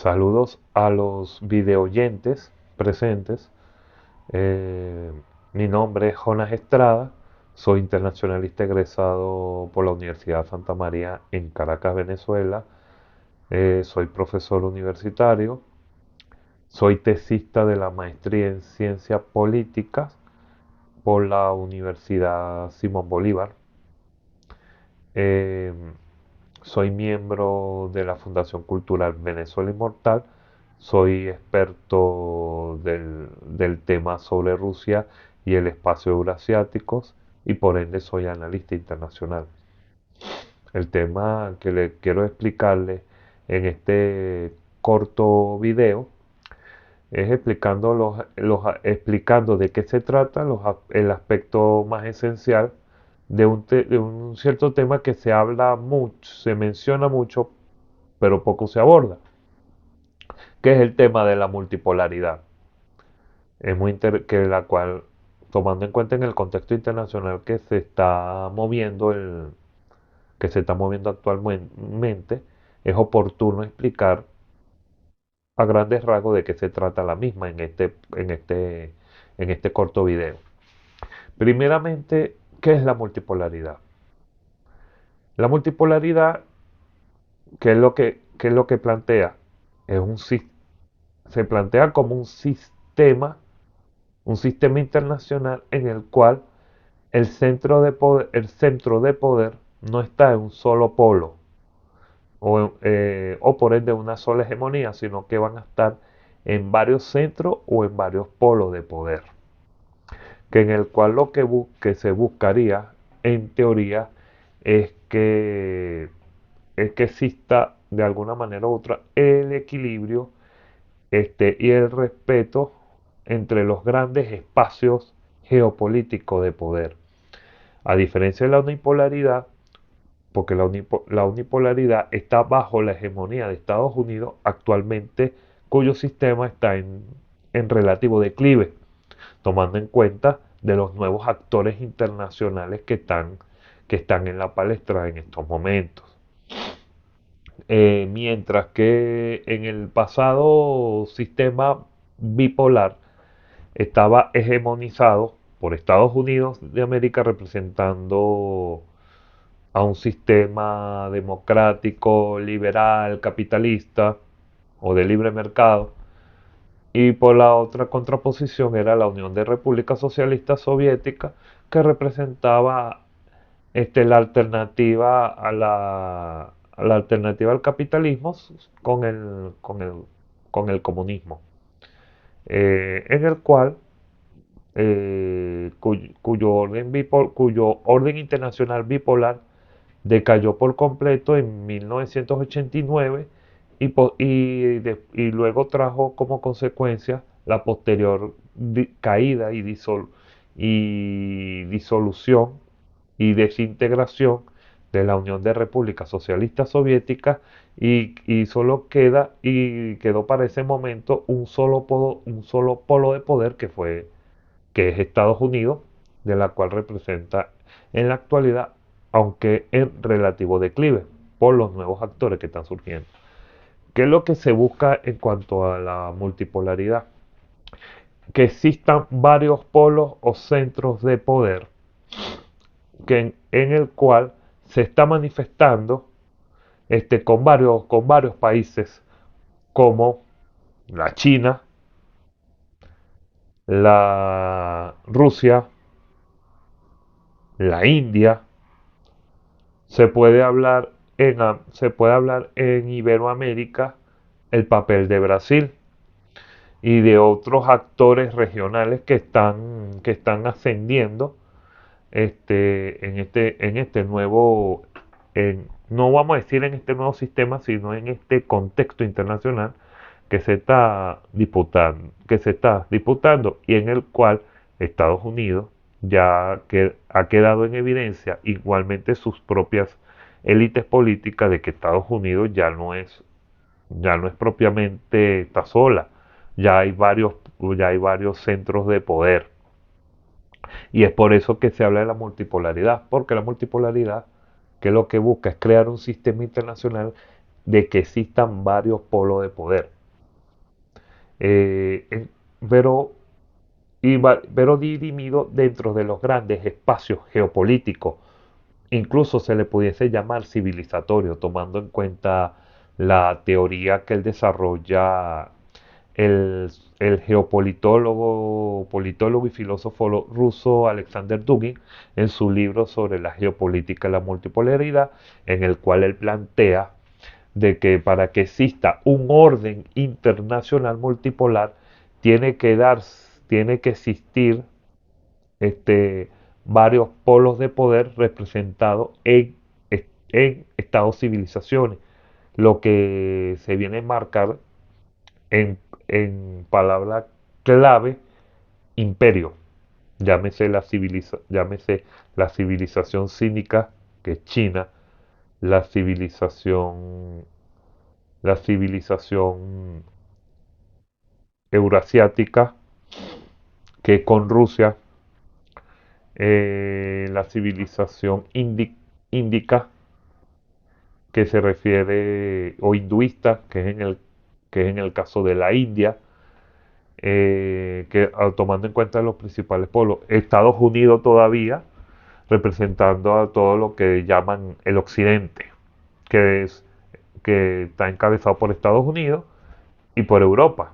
Saludos a los videoyentes presentes. Eh, Mi nombre es Jonas Estrada, soy internacionalista egresado por la Universidad Santa María en Caracas, Venezuela. Soy profesor universitario, soy tesista de la maestría en Ciencias Políticas por la Universidad Simón Bolívar. Eh, Soy miembro de la Fundación Cultural Venezuela Inmortal. Soy experto del tema sobre Rusia y el espacio eurasiáticos y por ende soy analista internacional. El tema que le quiero explicarle en este corto video es explicando de qué se trata, el aspecto más esencial de un cierto tema que se habla mucho, se menciona mucho, pero poco se aborda, que es el tema de la multipolaridad. Es que la cual, tomando en cuenta en el contexto internacional que se está moviendo actualmente, es oportuno explicar a grandes rasgos de qué se trata la misma en este corto video. Primeramente, ¿qué es la multipolaridad? La multipolaridad, qué es lo que plantea? Es Se plantea como un sistema internacional en el cual el centro de poder no está en un solo polo o por ende una sola hegemonía, sino que van a estar en varios centros o en varios polos de poder, que en el cual que se buscaría en teoría es es que exista de alguna manera u otra el equilibrio y el respeto entre los grandes espacios geopolíticos de poder. A diferencia de la unipolaridad, porque la unipolaridad está bajo la hegemonía de Estados Unidos actualmente, cuyo sistema está en relativo declive, tomando en cuenta de los nuevos actores internacionales que están en la palestra en estos momentos. Mientras que en el pasado sistema bipolar estaba hegemonizado por Estados Unidos de América, representando a un sistema democrático, liberal, capitalista o de libre mercado, y por la otra contraposición era la Unión de Repúblicas Socialistas Soviéticas, que representaba la alternativa a la alternativa al capitalismo con con el comunismo, en el cual cuyo orden internacional bipolar decayó por completo en 1989 y luego trajo como consecuencia la posterior caída y disolución y desintegración de la Unión de Repúblicas Socialistas Soviéticas y solo quedó para ese momento un solo polo de poder que es Estados Unidos, de la cual representa en la actualidad, aunque en relativo declive, por los nuevos actores que están surgiendo. ¿Qué es lo que se busca en cuanto a la multipolaridad? Que existan varios polos o centros de poder en el cual se está manifestando con varios países como la China, la Rusia, la India. Se puede hablar en Iberoamérica el papel de Brasil y de otros actores regionales que están ascendiendo en este nuevo, no vamos a decir en este nuevo sistema, sino en este contexto internacional que se está disputando y en el cual Estados Unidos que ha quedado en evidencia igualmente sus propias élites políticas de que Estados Unidos ya no es propiamente está sola, ya hay varios centros de poder. Y es por eso que se habla de la multipolaridad, porque la multipolaridad que lo que busca es crear un sistema internacional de que existan varios polos de poder. Eh, en- pero, pero dirimido dentro de los grandes espacios geopolíticos. Incluso se le pudiese llamar civilizatorio, tomando en cuenta la teoría que él desarrolla el, el politólogo y filósofo ruso Alexander Dugin en su libro sobre la geopolítica y la multipolaridad, en el cual él plantea de que para que exista un orden internacional multipolar tiene que tiene que existir este, varios polos de poder representados en estados civilizaciones, lo que se viene a marcar en palabra clave imperio. Llámese la civilización cínica, que es China, la civilización, la civilización eurasiática, que es con Rusia, la civilización índica, que se refiere, o hinduista, que es en el caso de la India, tomando en cuenta los principales polos, Estados Unidos todavía representando a todo lo que llaman el Occidente, que es que está encabezado por Estados Unidos y por Europa.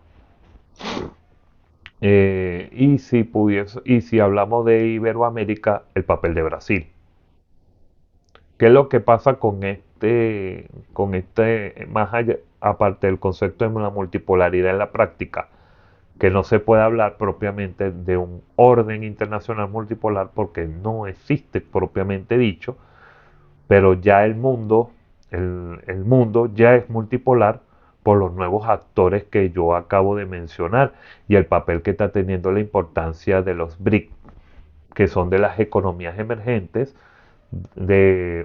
Y si hablamos de Iberoamérica, el papel de Brasil. ¿Qué es lo que pasa más allá, aparte del concepto de la multipolaridad en la práctica? Que no se puede hablar propiamente de un orden internacional multipolar porque no existe propiamente dicho, pero ya el mundo ya es multipolar por los nuevos actores que yo acabo de mencionar y el papel que está teniendo la importancia de los BRIC, que son de las economías emergentes,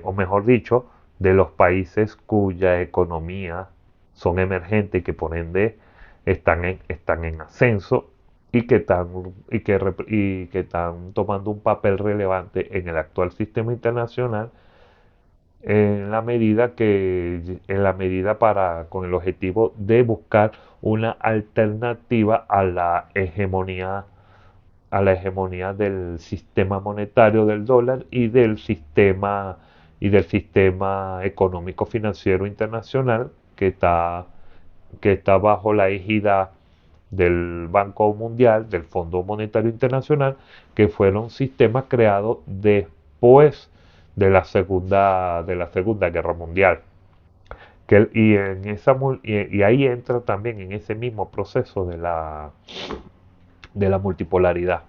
o mejor dicho, de los países cuya economía son emergentes y que por ende están en ascenso y que están tomando un papel relevante en el actual sistema internacional en la medida con el objetivo de buscar una alternativa a la hegemonía del sistema monetario del dólar y del sistema económico financiero internacional que está bajo la égida del Banco Mundial, del Fondo Monetario Internacional, que fueron sistemas creados después de la Segunda Guerra Mundial. Y ahí entra también en ese mismo proceso de la multipolaridad,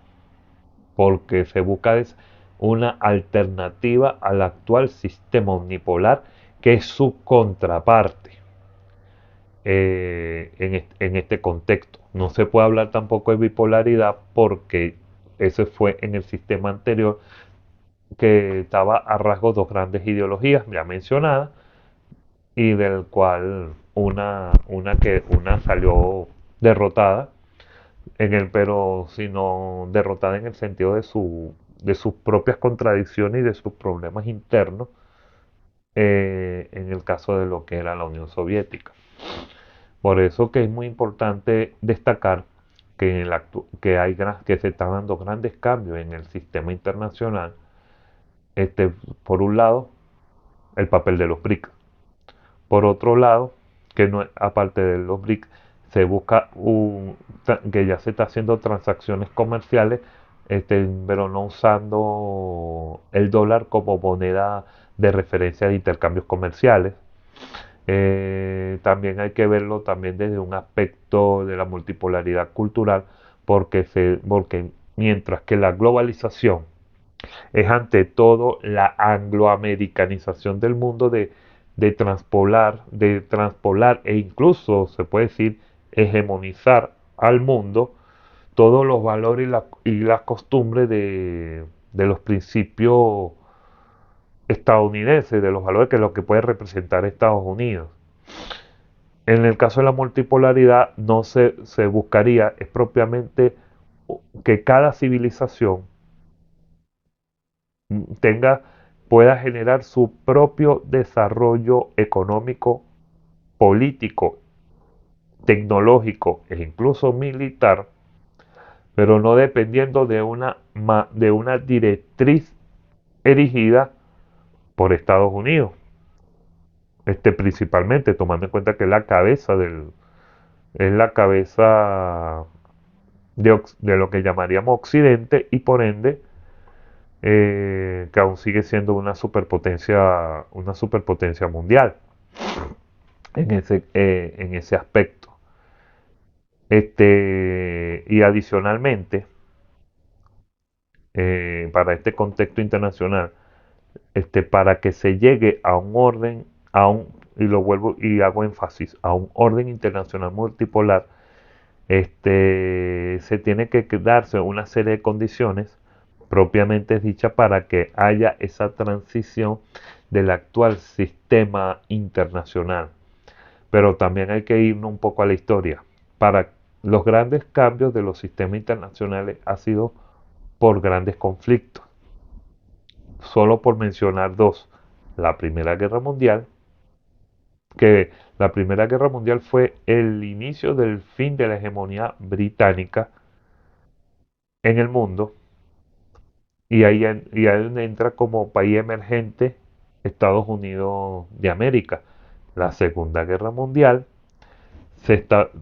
porque se busca es una alternativa al actual sistema unipolar que es su contraparte en este contexto. No se puede hablar tampoco de bipolaridad porque eso fue en el sistema anterior que estaba a rasgo dos grandes ideologías ya mencionadas y del cual una salió derrotada pero sino derrotada en el sentido de sus propias contradicciones y de sus problemas internos en el caso de lo que era la Unión Soviética. Por eso que es muy importante destacar que se están dando grandes cambios en el sistema internacional. Por un lado, el papel de los BRIC. Por otro lado, aparte de los BRIC, se busca que ya se está haciendo transacciones comerciales, pero no usando el dólar como moneda de referencia de intercambios comerciales. También hay que verlo también desde un aspecto de la multipolaridad cultural, porque mientras que la globalización es ante todo la angloamericanización del mundo de transpolar e incluso se puede decir hegemonizar al mundo todos los valores y las costumbres de los principios estadounidenses, de los valores que es lo que puede representar Estados Unidos. En el caso de la multipolaridad no se buscaría es propiamente que cada civilización tenga, pueda generar su propio desarrollo económico político, tecnológico e incluso militar, pero no dependiendo de una directriz erigida por Estados Unidos, principalmente tomando en cuenta que es la cabeza de lo que llamaríamos Occidente y por ende que aún sigue siendo una superpotencia mundial en ese aspecto. Y adicionalmente, para este contexto internacional, para que se llegue a un orden, y lo vuelvo y hago énfasis, a un orden internacional multipolar, se tiene que darse una serie de condiciones propiamente dichas para que haya esa transición del actual sistema internacional. Pero también hay que irnos un poco a la historia. Para los grandes cambios de los sistemas internacionales ha sido por grandes conflictos. Solo por mencionar dos. La Primera Guerra Mundial, que la Primera Guerra Mundial fue el inicio del fin de la hegemonía británica en el mundo y ahí entra como país emergente Estados Unidos de América. La Segunda Guerra Mundial,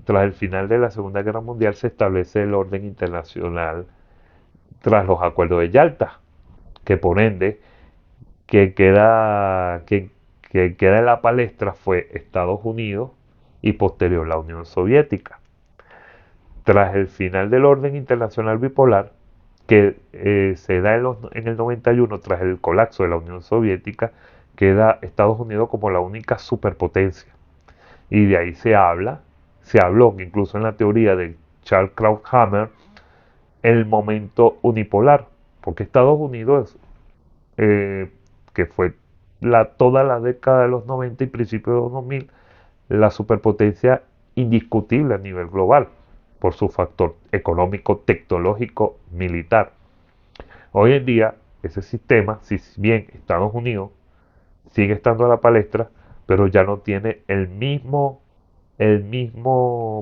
tras el final de la Segunda Guerra Mundial se establece el orden internacional tras los acuerdos de Yalta, que por ende que queda, que queda en la palestra fue Estados Unidos y posterior la Unión Soviética. Tras el final del orden internacional bipolar, que se da en el 91 tras el colapso de la Unión Soviética, queda Estados Unidos como la única superpotencia. Y de ahí se habló incluso en la teoría de Charles Krauthammer, el momento unipolar, porque Estados Unidos, eh, que fue toda la década de los 90 y principios de los 2000, la superpotencia indiscutible a nivel global por su factor económico, tecnológico, militar. Hoy en día, ese sistema, si bien Estados Unidos sigue estando a la palestra, pero ya no tiene el mismo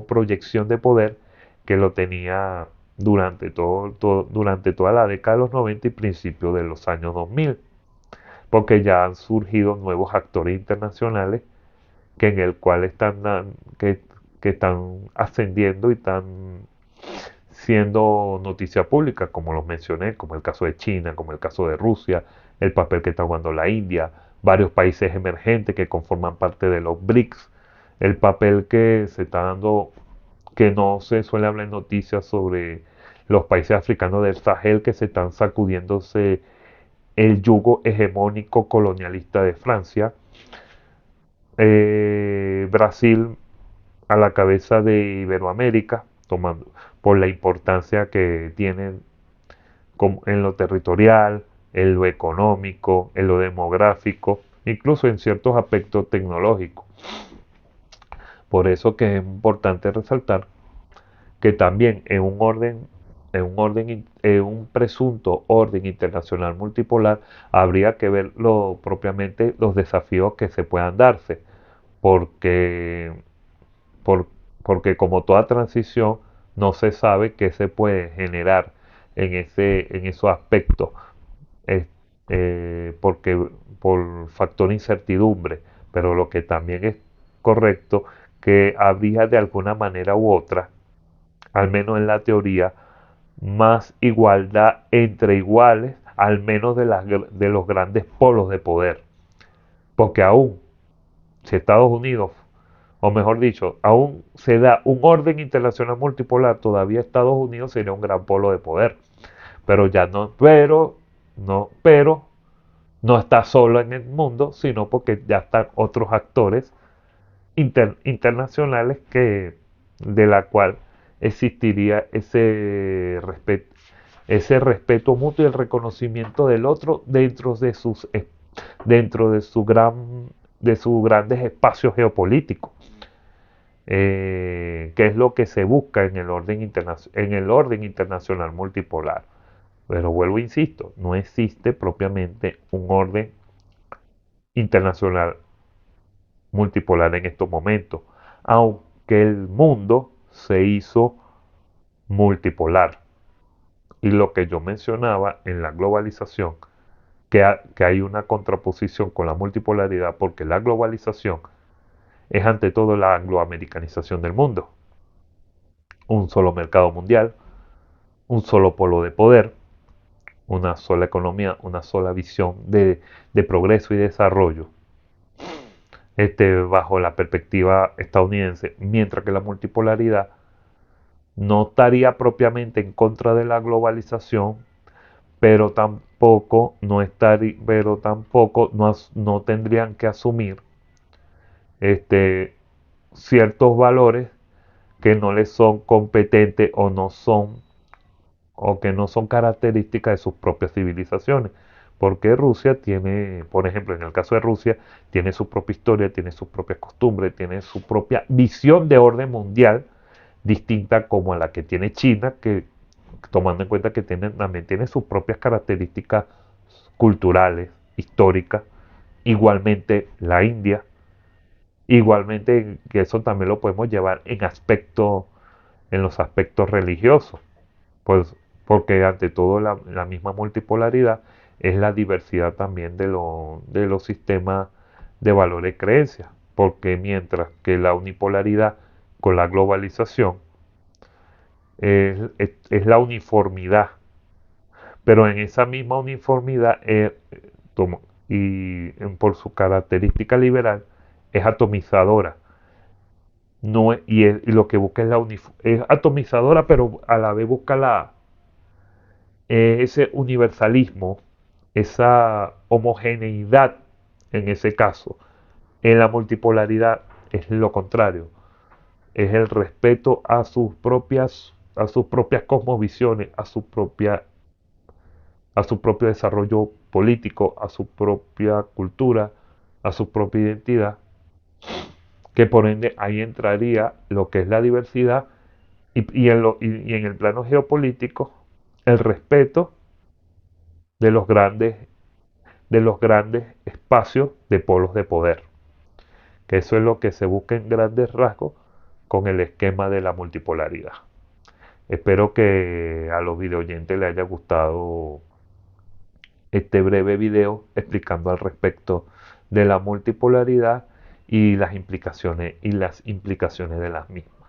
proyección de poder que lo tenía durante toda la década de los 90 y principios de los años 2000, porque ya han surgido nuevos actores internacionales que en el cual que están ascendiendo y están siendo noticia pública, como los mencioné, como el caso de China, como el caso de Rusia, el papel que está jugando la India, varios países emergentes que conforman parte de los BRICS, el papel que se está dando, que no se suele hablar en noticias sobre los países africanos del Sahel que se están sacudiéndose el yugo hegemónico colonialista de Francia, Brasil a la cabeza de Iberoamérica, tomando por la importancia que tienen en lo territorial, en lo económico, en lo demográfico, incluso en ciertos aspectos tecnológicos. Por eso que es importante resaltar que también en un presunto orden internacional multipolar, habría que ver propiamente los desafíos que se puedan darse, porque por- porque como toda transición no se sabe qué se puede generar en esos aspectos, eh, porque por factor incertidumbre, pero lo que también es correcto que habría de alguna manera u otra, al menos en la teoría, más igualdad entre iguales, al menos de los grandes polos de poder, porque aún si Estados Unidos, o mejor dicho, aún se da un orden internacional multipolar, todavía Estados Unidos sería un gran polo de poder. Pero ya no, pero no está solo en el mundo, sino porque ya están otros actores internacionales de la cual existiría ese respeto mutuo y el reconocimiento del otro dentro de sus grandes espacios geopolíticos, que es lo que se busca en en el orden internacional multipolar. Pero vuelvo, e insisto, no existe propiamente un orden internacional multipolar en estos momentos, aunque el mundo se hizo multipolar. Y lo que yo mencionaba en la globalización, que hay una contraposición con la multipolaridad, porque la globalización es ante todo la angloamericanización del mundo, un solo mercado mundial, un solo polo de poder, una sola economía, una sola visión de progreso y desarrollo, bajo la perspectiva estadounidense, mientras que la multipolaridad no estaría propiamente en contra de la globalización, pero tampoco no tendrían que asumir este, ciertos valores que no les son competentes o que no son características de sus propias civilizaciones. Porque Rusia tiene, por ejemplo, en el caso de Rusia, tiene su propia historia, tiene sus propias costumbres, tiene su propia visión de orden mundial distinta como a la que tiene China, que tomando en cuenta que también tiene sus propias características culturales, históricas, igualmente la India, igualmente que eso también lo podemos llevar en los aspectos religiosos, pues porque ante todo la misma multipolaridad es la diversidad también de los sistemas de valores y creencias, porque mientras que la unipolaridad con la globalización es la uniformidad, pero en esa misma uniformidad por su característica liberal es atomizadora. No y lo que busca es atomizadora, pero a la vez busca ese universalismo, esa homogeneidad en ese caso. En la multipolaridad es lo contrario, es el respeto a sus propias cosmovisiones, a su propio desarrollo político, a su propia cultura, a su propia identidad, que por ende ahí entraría lo que es la diversidad y en el plano geopolítico el respeto de de los grandes espacios de polos de poder, que eso es lo que se busca en grandes rasgos con el esquema de la multipolaridad. Espero que a los videoyentes les haya gustado este breve video explicando al respecto de la multipolaridad y las implicaciones de las mismas.